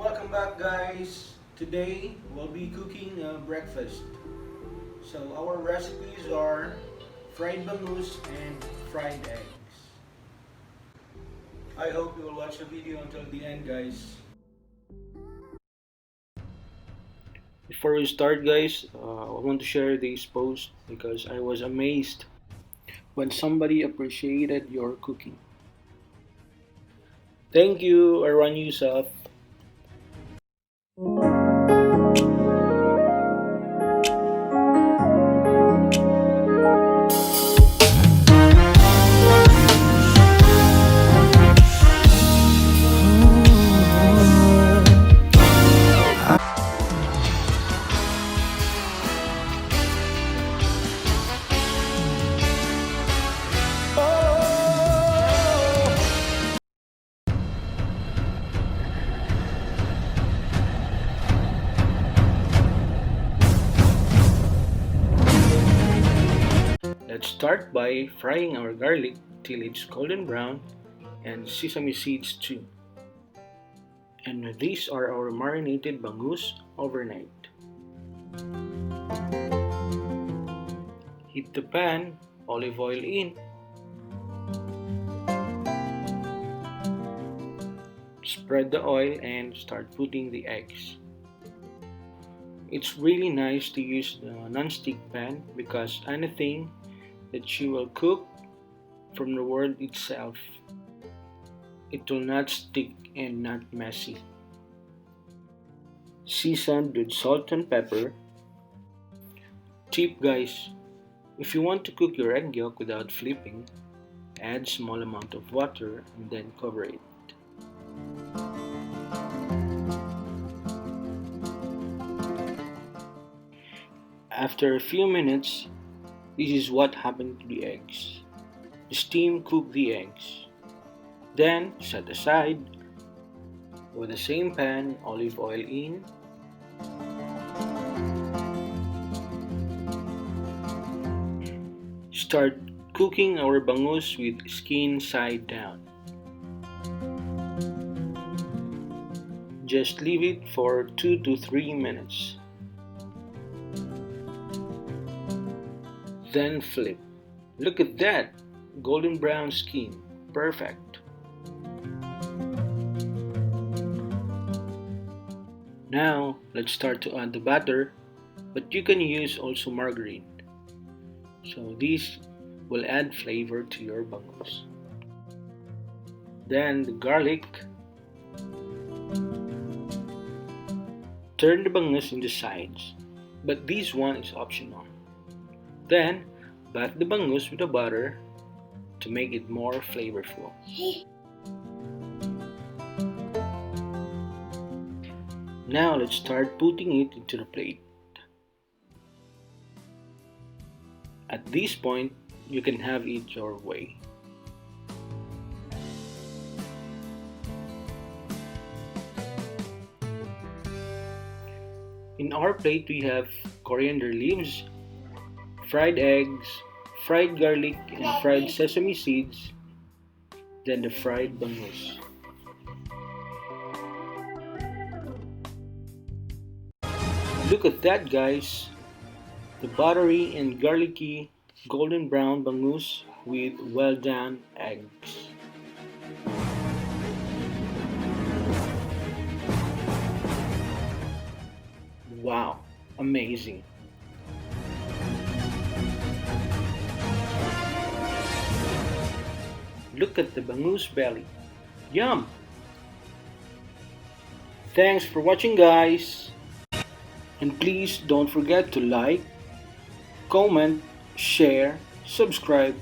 Welcome back, guys. Today we'll be cooking breakfast. So our recipes are fried bangus and fried eggs. I hope you will watch the video until the end, guys. Before we start, guys, I want to share this post because I was amazed when somebody appreciated your cooking. Thank you, Arwan Yusuf. Let's start by frying our garlic till it's golden brown and sesame seeds too. And these are our marinated bangus overnight. Heat the pan, olive oil in. Spread the oil and start putting the eggs. It's really nice to use the non-stick pan because anything that you will cook from the word itself, it will not stick and not messy. Seasoned with salt and pepper. Tip, guys, if you want to cook your egg yolk without flipping, add small amount of water and then cover it. After a few minutes, this is what happened to the eggs. Steam cook the eggs. Then set aside. With the same pan, olive oil in. Start cooking our bangus with skin side down. Just leave it for 2 to 3 minutes. Then flip. Look at that! Golden brown skin. Perfect. Now, let's start to add the butter, but you can use also margarine. So this will add flavor to your bangus. Then the garlic. Turn the bangus into sides, but this one is optional. Then, bath the bangus with the butter to make it more flavorful. Now let's start putting it into the plate. At this point, you can have it your way. In our plate, we have coriander leaves, fried eggs, fried garlic and fried sesame seeds, then the fried bangus. Look at that, guys! The buttery and garlicky golden brown bangus with well done eggs. Wow, amazing! Look at the bangus belly. Yum! Thanks for watching, guys. And please don't forget to like, comment, share, subscribe,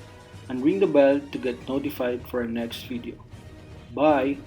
and ring the bell to get notified for our next video. Bye!